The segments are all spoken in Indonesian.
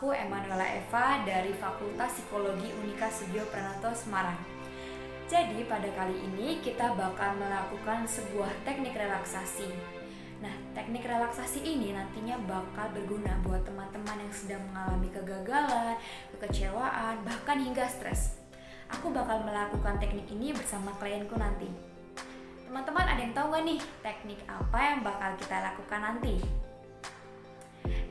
aku Emanuela Eva dari Fakultas Psikologi Unika Sudio Pranoto Semarang. Jadi pada kali ini kita bakal melakukan sebuah teknik relaksasi. Nah, teknik relaksasi ini nantinya bakal berguna buat teman-teman yang sedang mengalami kegagalan, kekecewaan, bahkan hingga stres. Aku bakal melakukan teknik ini bersama klienku nanti. Teman-teman ada yang tahu gak nih teknik apa yang bakal kita lakukan nanti?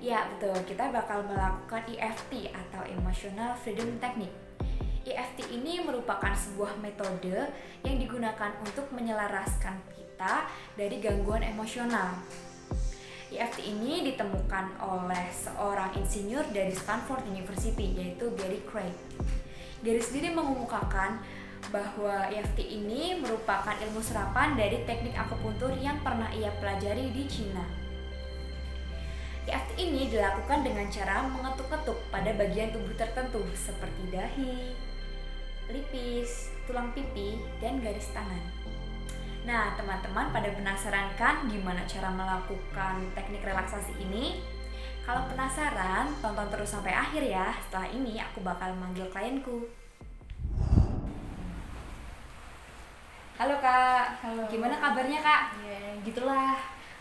Ya betul, kita bakal melakukan EFT atau Emotional Freedom Technique. EFT ini merupakan sebuah metode yang digunakan untuk menyelaraskan kita dari gangguan emosional. EFT ini ditemukan oleh seorang insinyur dari Stanford University, yaitu Gary Craig. Gary sendiri mengemukakan bahwa EFT ini merupakan ilmu serapan dari teknik akupuntur yang pernah ia pelajari di Cina. EFT ini dilakukan dengan cara mengetuk-ketuk pada bagian tubuh tertentu seperti dahi, pelipis, tulang pipi, dan garis tangan. Nah, teman-teman pada penasaran kan gimana cara melakukan teknik relaksasi ini? Kalau penasaran, tonton terus sampai akhir ya. Setelah ini aku bakal manggil klienku. Halo Kak, Halo. gimana kabarnya Kak? Ya, gitulah.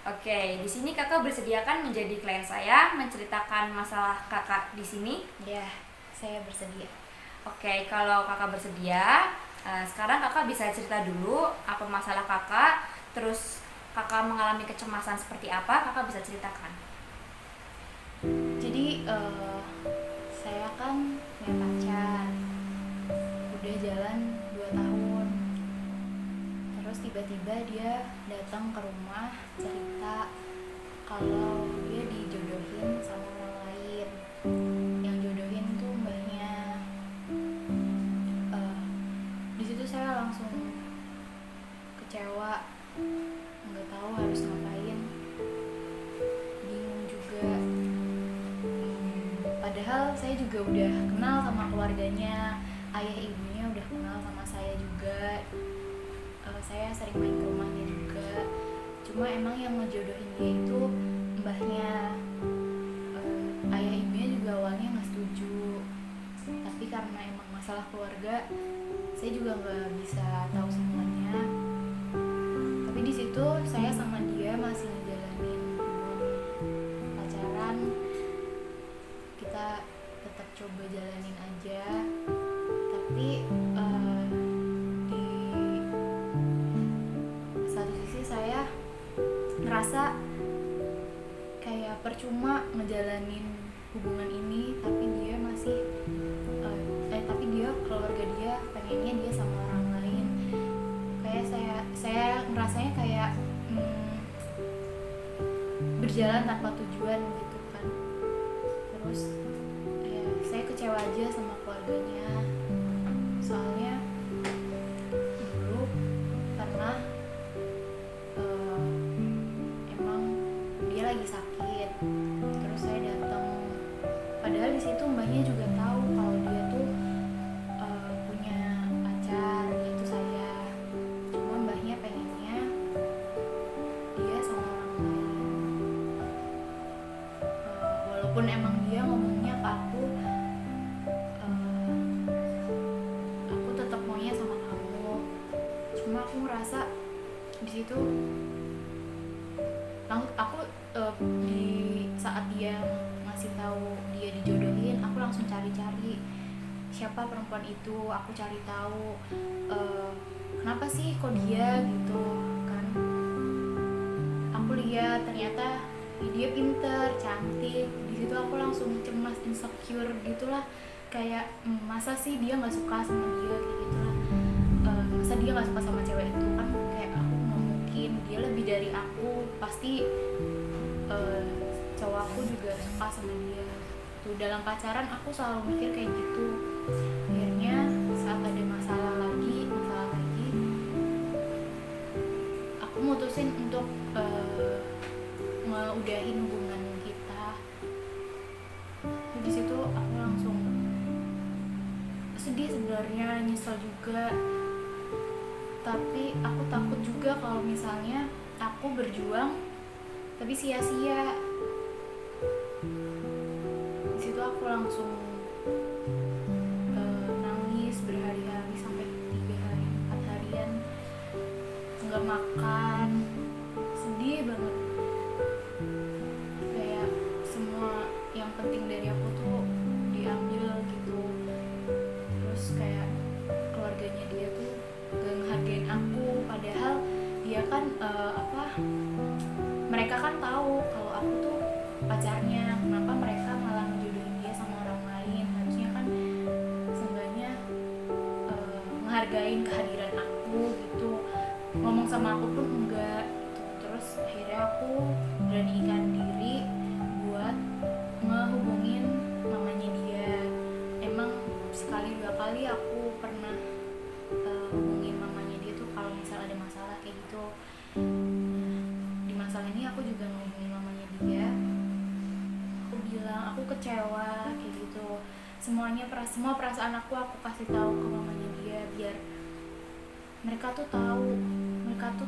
Oke, di sini Kakak bersedia kan menjadi klien saya, menceritakan masalah Kakak di sini? Ya, saya bersedia. Oke, kalau Kakak bersedia, sekarang Kakak bisa cerita dulu apa masalah Kakak, terus Kakak mengalami kecemasan seperti apa, Kakak bisa ceritakan. Jadi, saya kan punya pacar. Udah jalan 2 tahun. Terus tiba-tiba dia datang ke rumah cerita kalau dia dijodohin sama orang lain. Yang jodohin tuh mbahnya. Di situ saya langsung kecewa, nggak tahu harus ngapain, bingung juga. Padahal saya juga udah kenal sama keluarganya, ayah ibunya udah kenal sama saya juga. Saya sering main ke rumahnya juga. Cuma emang yang ngejodohin dia itu mbahnya. Ayah ibunya juga awalnya nggak setuju. Tapi karena emang masalah keluarga, saya juga nggak bisa tahu semuanya. Tapi di situ saya sama dia masih ngejalanin hubungan pacaran. Kita tetap coba jalanin aja. Tapi di satu sisi saya ngerasa kayak percuma ngejalanin hubungan ini, tapi dia masih tapi dia keluarga dia pengennya dia sama orang lain. Kayak saya ngerasanya kayak berjalan tanpa tujuan gitu kan. Terus ya saya kecewa aja sama keluarganya. Soalnya dulu pernah emang dia lagi sakit. Terus saya datang. Padahal di situ mbaknya juga tahu kalau dia tuh punya pacar, yaitu saya. Cuma mbahnya pengennya dia sama orang lain. Walaupun emang dia ngomongnya ke aku tetap maunya sama kamu. Cuma aku ngerasa di situ aku di saat dia ngasih tahu dia dijodohin, aku langsung cari-cari siapa perempuan itu. Aku cari tahu kenapa sih kok dia gitu kan. Aku lihat ternyata dia pinter, cantik. Di situ aku langsung cemas, insecure gitulah. Kayak masa sih dia nggak suka sama dia kayak gitulah. Masa dia nggak suka sama cewek itu kan, kayak aku nggak mungkin. Dia lebih dari aku, pasti cowok aku juga suka sama dia. Tuh dalam pacaran aku selalu mikir kayak gitu. Akhirnya saat ada masalah lagi, aku mutusin untuk ngeudahin hubungan kita. Di situ aku langsung sedih sebenarnya, nyesel juga. Tapi aku takut juga kalau misalnya aku berjuang tapi sia-sia. Di situ aku langsung nangis berhari-hari sampai 3 hari 4 harian nggak makan, sedih banget. Kayak semua yang penting dari aku tuh diambil gitu. Terus kayak keluarganya dia tuh gak ngehargain aku, padahal dia kan mereka kan tahu kalau aku tuh pacarnya. Kenapa mereka malah ngejodohin dia sama orang lain? Harusnya kan seenggaknya ngehargain kehadiran aku gitu, ngomong sama aku pun enggak gitu. Terus akhirnya aku beranikan diri buat ngehubungin mamanya dia. Emang sekali 2 kali aku pernah hubungin mamanya dia tuh kalau misal ada masalah kayak gitu. Di masalah ini aku juga ngehubungin mamanya dia, aku bilang aku kecewa kayak gitu. Semua perasaan aku kasih tahu ke mamanya dia, biar mereka tuh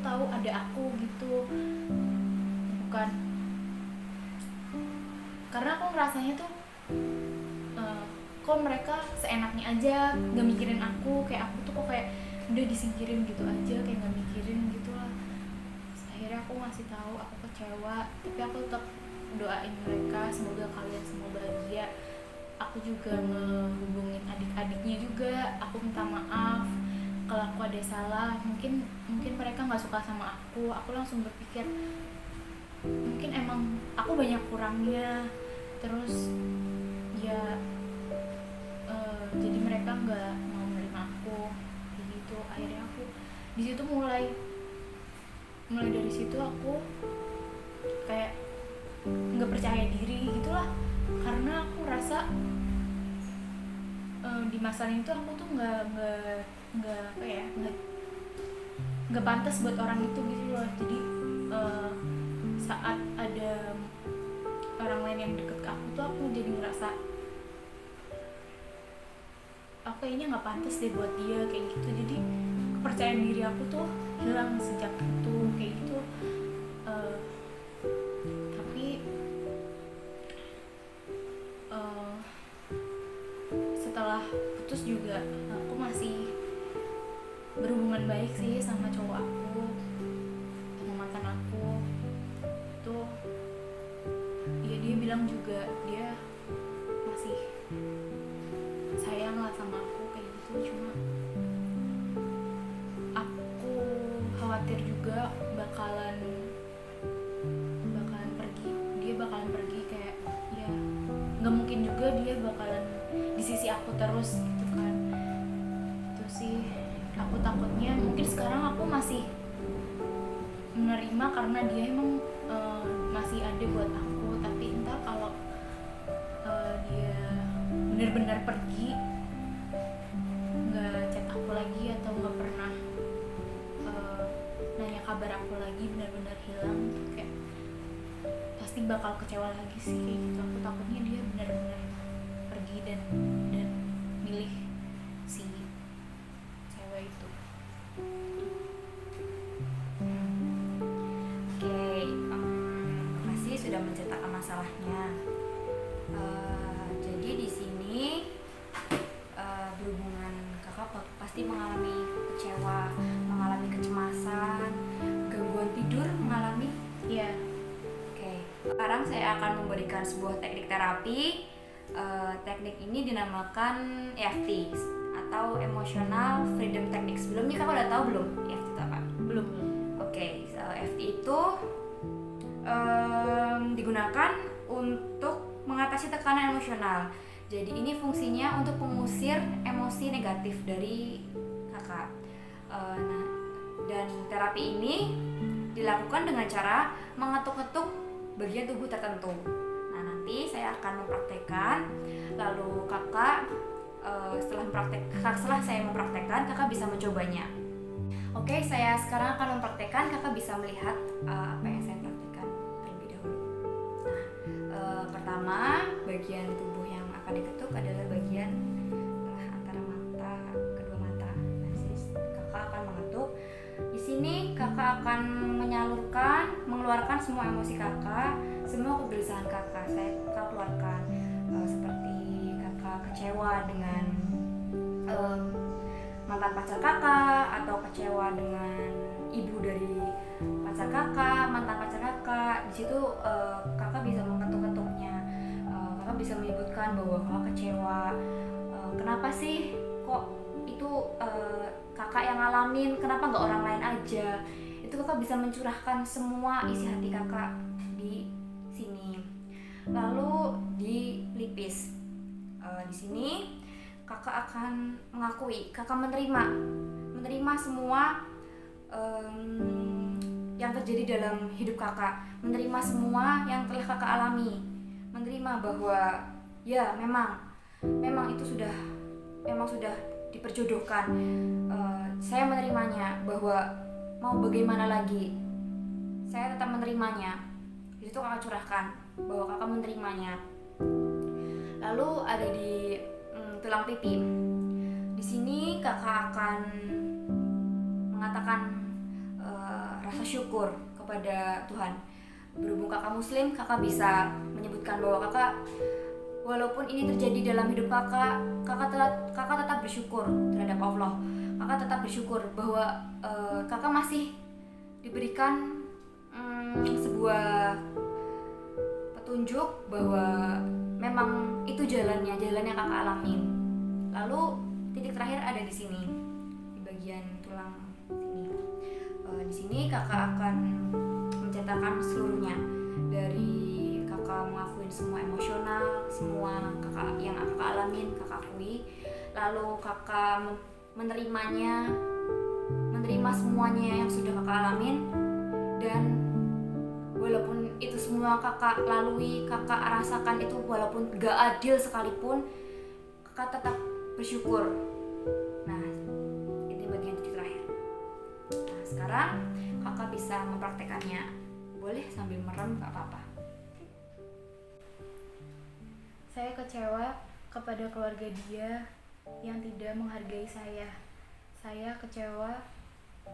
tahu ada aku gitu. Bukan karena aku ngerasanya tuh kok mereka seenaknya aja gak mikirin aku, kayak aku tuh kok kayak udah disingkirin gitu aja, kayak gak mikirin gitu lah. Terus akhirnya aku ngasih tahu aku kecewa, tapi aku tetap doain mereka semoga kalian semua bahagia. Aku juga ngehubungin adik-adiknya juga, aku minta maaf kalau aku ada salah. Mungkin mereka nggak suka sama aku langsung berpikir mungkin emang aku banyak kurangnya. Terus ya jadi mereka nggak mau menerima aku kayak gitu. Akhirnya aku di situ mulai dari situ aku kayak nggak percaya diri gitulah, karena aku rasa di masa itu aku tuh nggak pantas buat orang itu gitu loh. Jadi saat ada orang lain yang deket ke aku tuh aku jadi ngerasa aku kayaknya nggak pantas deh buat dia kayak gitu. Jadi kepercayaan diri aku tuh hilang sejak itu kayak gitu. Tapi setelah putus juga aku masih berhubungan baik sih sama cowok aku, sama mantan aku tuh. Ya dia bilang juga dia masih sayang lah sama aku kayak gitu. Cuma aku khawatir juga bakalan pergi. Dia bakalan pergi, kayak ya nggak mungkin juga dia bakalan di sisi aku terus gitu kan. Itu sih aku takutnya. Mungkin sekarang aku masih menerima karena dia emang masih ada buat aku, tapi entah kalau dia benar-benar pergi, nggak chat aku lagi atau nggak pernah nanya kabar aku lagi, benar-benar hilang, kayak pasti bakal kecewa lagi sih kayak gitu. Aku takutnya dia benar-benar pergi dan milih si cewek itu. Makasih sudah menceritakan masalahnya. Jadi di sini berhubungan kakak pasti mengalami kecewa, mengalami kecemasan, gangguan tidur, mengalami. Iya. Oke. Sekarang saya akan memberikan sebuah teknik terapi. Teknik ini dinamakan EFT atau Emotional Freedom Technique. Sebelumnya kakak udah tahu belum EFT itu apa? Belum. Oke, EFT itu digunakan untuk mengatasi tekanan emosional. Jadi ini fungsinya untuk mengusir emosi negatif dari kakak. Dan terapi ini dilakukan dengan cara mengetuk-ketuk bagian tubuh tertentu. Nah, nanti saya akan mempraktekkan, lalu kakak setelah saya mempraktekkan, kakak bisa mencobanya. Oke, saya sekarang akan mempraktekkan, kakak bisa melihat apa yang saya praktekkan terlebih dahulu. Nah, pertama, bagian tubuh yang akan diketuk adalah bagian antara kedua mata. Nah, kakak akan mengetuk. Di sini kakak akan mengeluarkan semua emosi kakak, semua kegelisahan kakak. Saya keluarkan seperti kecewa dengan mantan pacar kakak, atau kecewa dengan ibu dari pacar kakak, mantan pacar kakak. Di situ kakak bisa mengetuk-ketuknya, kakak bisa menyebutkan bahwa kakak kecewa. Kenapa sih kok itu kakak yang ngalamin, kenapa nggak orang lain aja? Itu kakak bisa mencurahkan semua isi hati kakak di sini. Lalu di pelipis, di sini kakak akan mengakui, kakak menerima semua yang terjadi dalam hidup kakak, menerima semua yang telah kakak alami, menerima bahwa ya memang itu sudah diperjodohkan. Saya menerimanya, bahwa mau bagaimana lagi, saya tetap menerimanya. Di situ kakak curahkan bahwa kakak menerimanya. Lalu ada di tulang pipi. Di sini kakak akan mengatakan rasa syukur kepada Tuhan. Berhubung kakak muslim, kakak bisa menyebutkan bahwa kakak, walaupun ini terjadi dalam hidup kakak tetap bersyukur terhadap Allah. Kakak tetap bersyukur bahwa kakak masih diberikan sebuah petunjuk bahwa memang itu jalan yang kakak alamin. Lalu titik terakhir ada di sini, di bagian tulang sini. Di sini kakak akan menceritakan seluruhnya, dari kakak mengakuin semua emosional, semua kakak yang kakak alamin, kakak akui. Lalu kakak menerima semuanya yang sudah kakak alamin, dan walaupun itu semua kakak lalui, kakak rasakan itu, walaupun gak adil sekalipun, kakak tetap bersyukur. Nah, ini bagian titik terakhir. Nah, sekarang kakak bisa mempraktekannya. Boleh sambil merem, gak apa-apa. Saya kecewa kepada keluarga dia yang tidak menghargai saya. Saya kecewa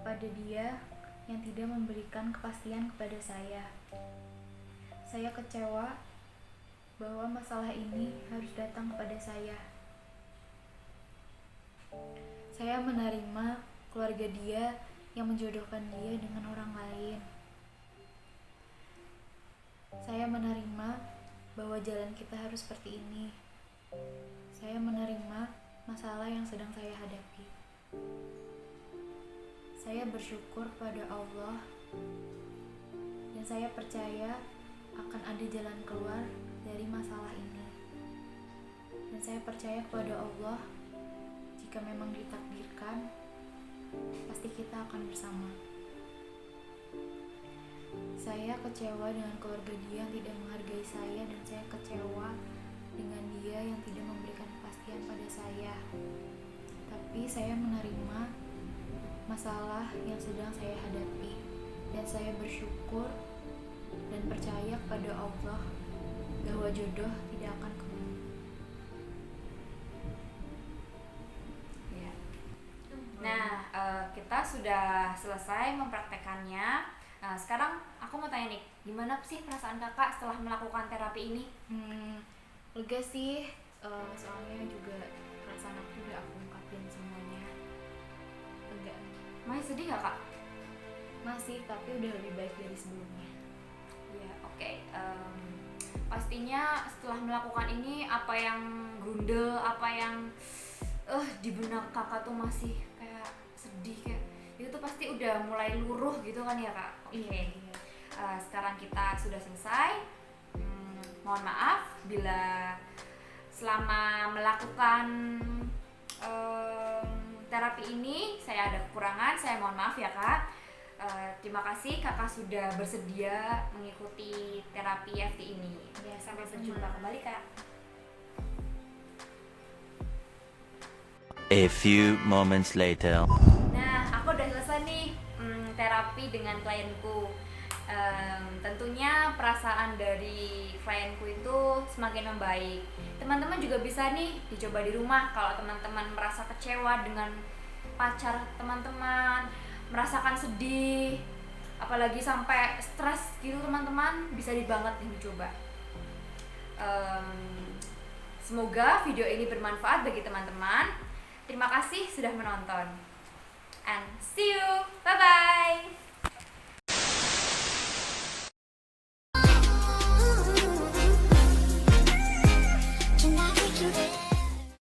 pada dia yang tidak memberikan kepastian kepada saya. Saya kecewa bahwa masalah ini harus datang kepada saya. Saya menerima keluarga dia yang menjodohkan dia dengan orang lain. Saya menerima bahwa jalan kita harus seperti ini. Saya menerima masalah yang sedang saya hadapi. Saya bersyukur kepada Allah, dan saya percaya akan ada jalan keluar dari masalah ini. Dan saya percaya kepada Allah, jika memang ditakdirkan, pasti kita akan bersama. Saya kecewa dengan keluarga dia yang tidak menghargai saya, dan saya kecewa dengan dia yang tidak memberikan kepastian pada saya. Tapi saya menerima masalah yang sedang saya hadapi, dan saya bersyukur dan percaya kepada Allah bahwa jodoh tidak akan kemana. Ya. Nah, kita sudah selesai mempraktekannya. Nah, sekarang aku mau tanya nih, gimana sih perasaan kakak setelah melakukan terapi ini? Lega sih, soalnya juga perasaan aku udah aku ungkapin semuanya. Lega. Masih sedih gak kak? Masih, tapi udah lebih baik dari sebelumnya. Ya, oke. Pastinya setelah melakukan ini, apa yang grundel, apa yang di benak kakak tuh masih kayak sedih, kayak itu tuh pasti udah mulai luruh gitu kan ya kak? Oke. Sekarang kita sudah selesai. Mohon maaf bila selama melakukan terapi ini saya ada kekurangan, saya mohon maaf ya kak. Terima kasih kakak sudah bersedia mengikuti terapi FT ini. Ya, Sampai sama-sama. berjumpa kembali kak. A few moments later. Nah, aku udah selesai nih terapi dengan klienku. Tentunya perasaan dari klienku itu semakin membaik. Teman-teman juga bisa nih dicoba di rumah. Kalau teman-teman merasa kecewa dengan pacar teman-teman, merasakan sedih, apalagi sampai stres gitu teman-teman, bisa banget nih dicoba. Semoga video ini bermanfaat bagi teman-teman. Terima kasih sudah menonton. And see you. Bye-bye.